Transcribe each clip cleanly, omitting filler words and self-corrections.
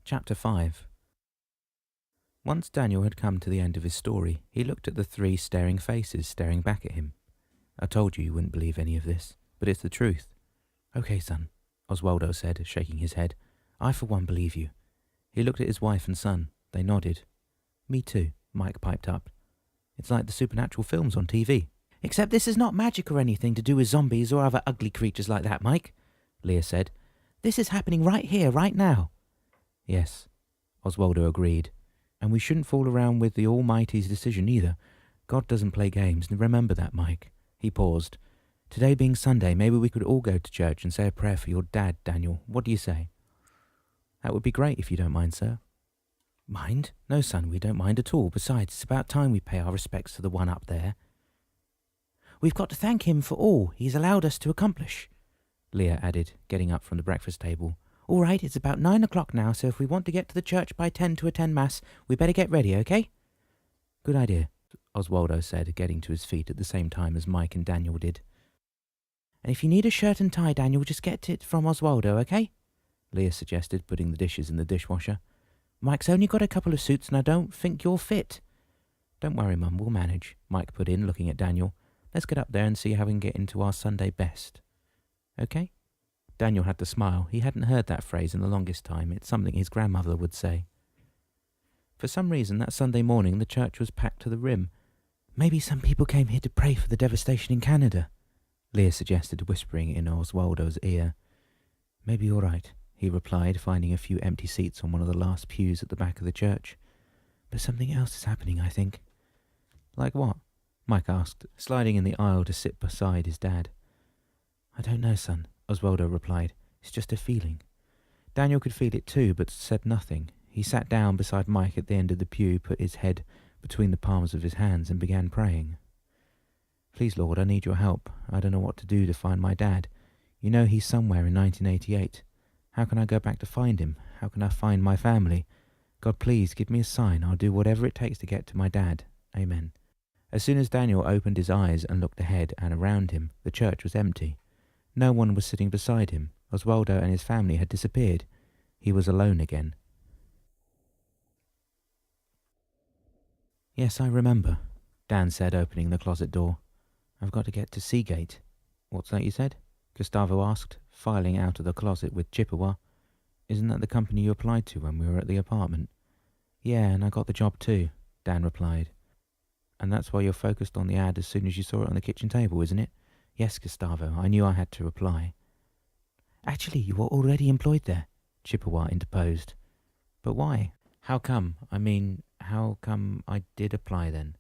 Chapter 5. Once Daniel had come to the end of his story, he looked at the three staring faces staring back at him. I told you wouldn't believe any of this, but it's the truth. Okay, son, Oswaldo said, shaking his head. I for one believe you. He looked at his wife and son. They nodded. Me too, Mike piped up. It's like the supernatural films on TV. Except this is not magic or anything to do with zombies or other ugly creatures like that, Mike, Leah said. This is happening right here, right now. Yes, Oswaldo agreed. And we shouldn't fool around with the Almighty's decision either. God doesn't play games, and remember that, Mike. He paused. Today being Sunday, maybe we could all go to church and say a prayer for your dad, Daniel. What do you say? That would be great if you don't mind, sir. Mind? No, son, we don't mind at all. Besides, it's about time we pay our respects to the one up there. We've got to thank him for all he's allowed us to accomplish, Leah added, getting up from the breakfast table. All right, it's about 9 o'clock now, so if we want to get to the church by 10 to attend Mass, we better get ready, okay? Good idea, Oswaldo said, getting to his feet at the same time as Mike and Daniel did. And if you need a shirt and tie, Daniel, just get it from Oswaldo, okay? Leah suggested, putting the dishes in the dishwasher. Mike's only got a couple of suits and I don't think you're fit. Don't worry, Mum, we'll manage, Mike put in, looking at Daniel. Let's get up there and see how we can get into our Sunday best. Okay? Daniel had to smile. He hadn't heard that phrase in the longest time. It's something his grandmother would say. For some reason, that Sunday morning, the church was packed to the rim. Maybe some people came here to pray for the devastation in Canada, Leah suggested, whispering in Oswaldo's ear. Maybe you're right, he replied, finding a few empty seats on one of the last pews at the back of the church. But something else is happening, I think. Like what? Mike asked, sliding in the aisle to sit beside his dad. I don't know, son, Oswaldo replied. It's just a feeling. Daniel could feel it too, but said nothing. He sat down beside Mike at the end of the pew, put his head between the palms of his hands and began praying. Please, Lord, I need your help. I don't know what to do to find my dad. You know he's somewhere in 1988. How can I go back to find him? How can I find my family? God, please give me a sign. I'll do whatever it takes to get to my dad. Amen. As soon as Daniel opened his eyes and looked ahead and around him, the church was empty. No one was sitting beside him. Oswaldo and his family had disappeared. He was alone again. Yes, I remember, Dan said, opening the closet door. I've got to get to Seagate. What's that you said? Gustavo asked, filing out of the closet with Chippewa. Isn't that the company you applied to when we were at the apartment? Yeah, and I got the job too, Dan replied. And that's why you're focused on the ad as soon as you saw it on the kitchen table, isn't it? Yes, Gustavo, I knew I had to reply. Actually, you were already employed there, Chippewa interposed. But why? How come? How come I did apply then?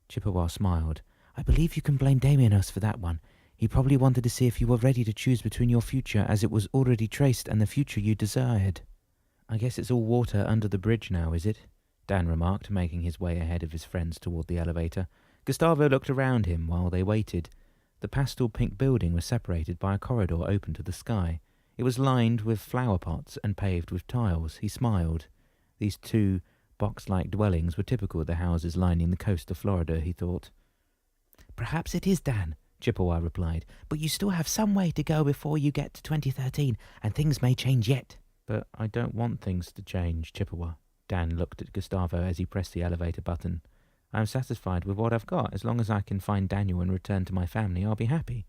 Chippewa smiled. I believe you can blame Damianos for that one. He probably wanted to see if you were ready to choose between your future as it was already traced and the future you desired. I guess it's all water under the bridge now, is it? Dan remarked, making his way ahead of his friends toward the elevator. Gustavo looked around him while they waited. The pastel pink building was separated by a corridor open to the sky. It was lined with flower pots and paved with tiles. He smiled. These two box-like dwellings were typical of the houses lining the coast of Florida, he thought. Perhaps it is, Dan, Chippewa replied, but you still have some way to go before you get to 2013, and things may change yet. But I don't want things to change, Chippewa. Dan looked at Gustavo as he pressed the elevator button. I'm satisfied with what I've got. As long as I can find Daniel and return to my family, I'll be happy.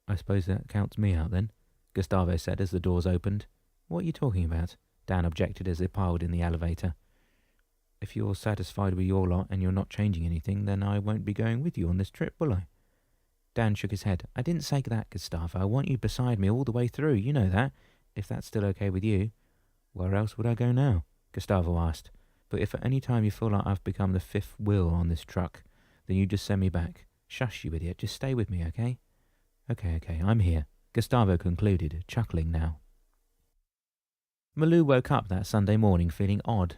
I suppose that counts me out then, Gustavo said as the doors opened. What are you talking about? Dan objected as they piled in the elevator. If you're satisfied with your lot and you're not changing anything, then I won't be going with you on this trip, will I? Dan shook his head. I didn't say that, Gustavo. I want you beside me all the way through. You know that. If that's still okay with you. Where else would I go now? Gustavo asked. But if at any time you feel like I've become the fifth wheel on this truck, then you just send me back. Shush, you idiot. Just stay with me, okay? Okay, I'm here, Gustavo concluded, chuckling now. Malou woke up that Sunday morning feeling odd.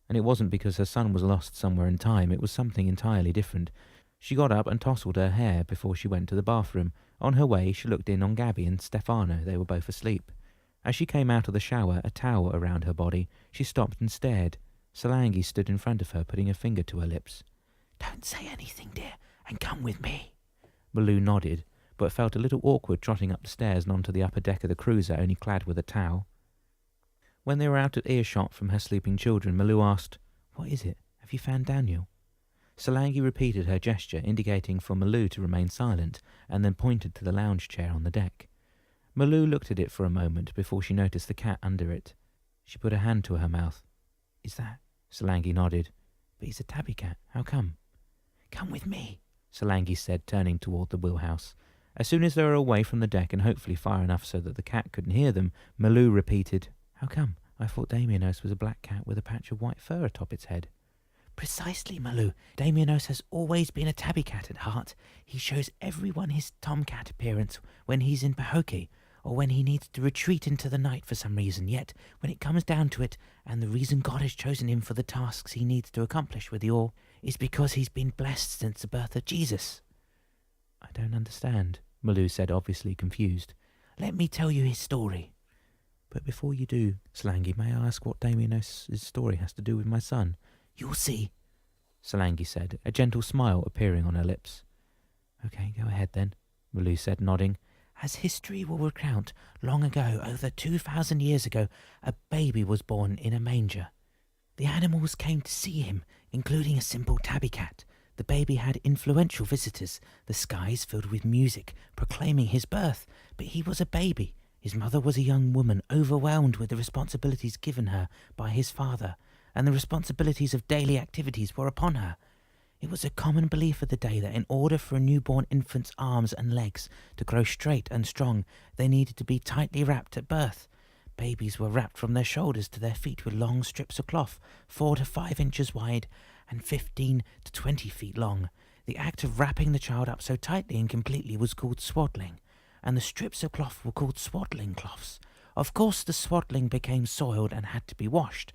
And it wasn't because her son was lost somewhere in time. It was something entirely different. She got up and tousled her hair before she went to the bathroom. On her way, she looked in on Gabby and Stefano. They were both asleep. As she came out of the shower, a towel around her body, she stopped and stared. Solangi stood in front of her, putting a finger to her lips. Don't say anything, dear, and come with me. Malou nodded, but felt a little awkward trotting up the stairs and onto the upper deck of the cruiser, only clad with a towel. When they were out of earshot from her sleeping children, Malou asked, "What is it? Have you found Daniel?" Solangi repeated her gesture, indicating for Malou to remain silent, and then pointed to the lounge chair on the deck. Malou looked at it for a moment before she noticed the cat under it. She put her hand to her mouth. "Is that?" Solangi nodded. "But he's a tabby cat. How come?" "Come with me," Solangi said, turning toward the wheelhouse. As soon as they were away from the deck and hopefully far enough so that the cat couldn't hear them, Malou repeated, "How come? I thought Damianos was a black cat with a patch of white fur atop its head." "Precisely, Malou. Damianos has always been a tabby cat at heart. He shows everyone his tomcat appearance when he's in Pahoki, or when he needs to retreat into the night for some reason. Yet, when it comes down to it, and the reason God has chosen him for the tasks he needs to accomplish with the oar, is because he's been blessed since the birth of Jesus." "I don't understand," Malou said, obviously confused. "Let me tell you his story." "But before you do, Solangi, may I ask what Damianos' story has to do with my son?" "You'll see," Solangi said, a gentle smile appearing on her lips. "Okay, go ahead then," Malou said, nodding. "As history will recount, long ago, over 2,000 years ago, a baby was born in a manger. The animals came to see him, including a simple tabby cat. The baby had influential visitors, the skies filled with music, proclaiming his birth. But he was a baby. His mother was a young woman, overwhelmed with the responsibilities given her by his father, and the responsibilities of daily activities were upon her. It was a common belief of the day that in order for a newborn infant's arms and legs to grow straight and strong, they needed to be tightly wrapped at birth. Babies were wrapped from their shoulders to their feet with long strips of cloth, 4 to 5 inches wide and 15 to 20 feet long. The act of wrapping the child up so tightly and completely was called swaddling, and the strips of cloth were called swaddling cloths. Of course, the swaddling became soiled and had to be washed.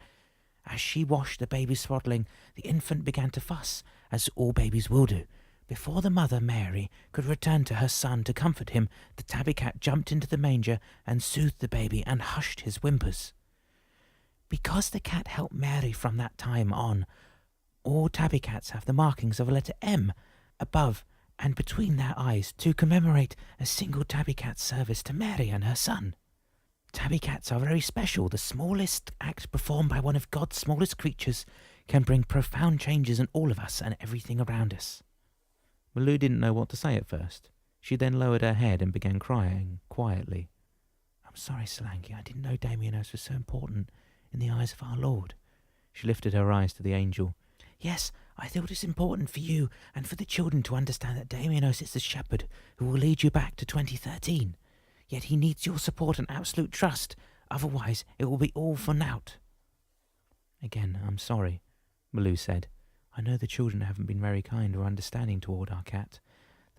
As she washed the baby's swaddling, the infant began to fuss, as all babies will do. Before the mother, Mary, could return to her son to comfort him, the tabby cat jumped into the manger and soothed the baby and hushed his whimpers. Because the cat helped Mary from that time on, all tabby cats have the markings of a letter M above and between their eyes to commemorate a single tabby cat's service to Mary and her son. Tabby cats are very special. The smallest act performed by one of God's smallest creatures can bring profound changes in all of us and everything around us." Malou didn't know what to say at first. She then lowered her head and began crying quietly. "I'm sorry, Solangi. I didn't know Damianos was so important in the eyes of our Lord." She lifted her eyes to the angel. "Yes, I thought it's important for you and for the children to understand that Damianos is the shepherd who will lead you back to 2013. Yet he needs your support and absolute trust. Otherwise, it will be all for naught." "Again, I'm sorry," Malou said. "I know the children haven't been very kind or understanding toward our cat.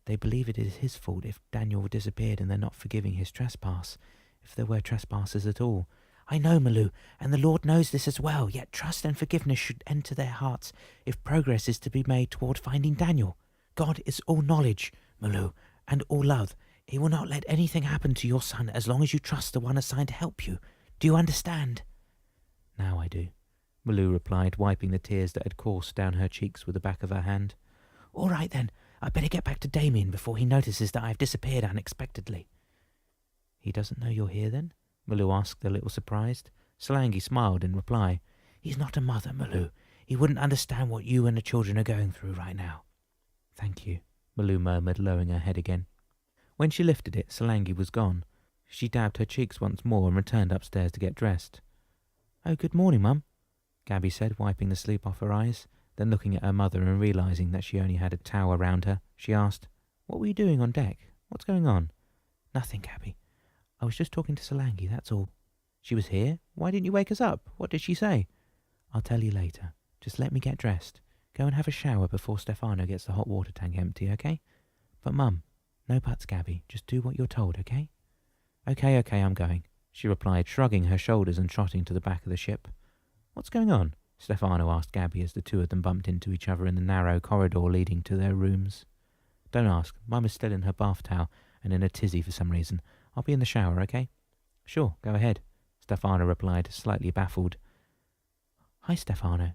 They believe it is his fault if Daniel disappeared and they're not forgiving his trespass, if there were trespassers at all." "I know, Malou, and the Lord knows this as well, yet trust and forgiveness should enter their hearts if progress is to be made toward finding Daniel. God is all knowledge, Malou, and all love. He will not let anything happen to your son as long as you trust the one assigned to help you. Do you understand?" "Now I do," Malou replied, wiping the tears that had coursed down her cheeks with the back of her hand. "All right then, I'd better get back to Damien before he notices that I've disappeared unexpectedly." "He doesn't know you're here then?" Malou asked, a little surprised. Solangi smiled in reply. "He's not a mother, Malou. He wouldn't understand what you and the children are going through right now." "Thank you," Malou murmured, lowering her head again. When she lifted it, Solangi was gone. She dabbed her cheeks once more and returned upstairs to get dressed. "Oh, good morning, Mum," Gabby said, wiping the sleep off her eyes. Then looking at her mother and realising that she only had a towel around her, she asked, "What were you doing on deck? What's going on?" "Nothing, Gabby. I was just talking to Solangi, that's all." "She was here? Why didn't you wake us up? What did she say?" "I'll tell you later. Just let me get dressed. Go and have a shower before Stefano gets the hot water tank empty, okay? But Mum, no buts, Gabby. Just do what you're told, okay?" Okay, I'm going," she replied, shrugging her shoulders and trotting to the back of the ship. "What's going on?" Stefano asked Gabby as the two of them bumped into each other in the narrow corridor leading to their rooms. "Don't ask. Mum is still in her bath towel and in a tizzy for some reason. I'll be in the shower, okay?" "Sure, go ahead," Stefano replied, slightly baffled. "Hi, Stefano,"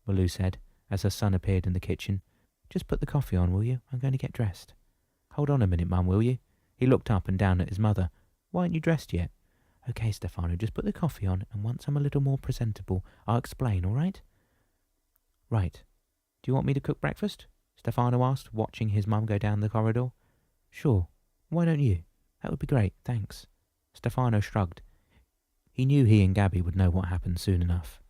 Malou said, as her son appeared in the kitchen. "Just put the coffee on, will you? I'm going to get dressed." "Hold on a minute, Mum, will you?" He looked up and down at his mother. "Why aren't you dressed yet?" Okay, Stefano, just put the coffee on, and once I'm a little more presentable, I'll explain, all right? Right. Do you want me to cook breakfast? Stefano asked, watching his mum go down the corridor. Sure. Why don't you? That would be great, thanks. Stefano shrugged. He knew he and Gabby would know what happened soon enough.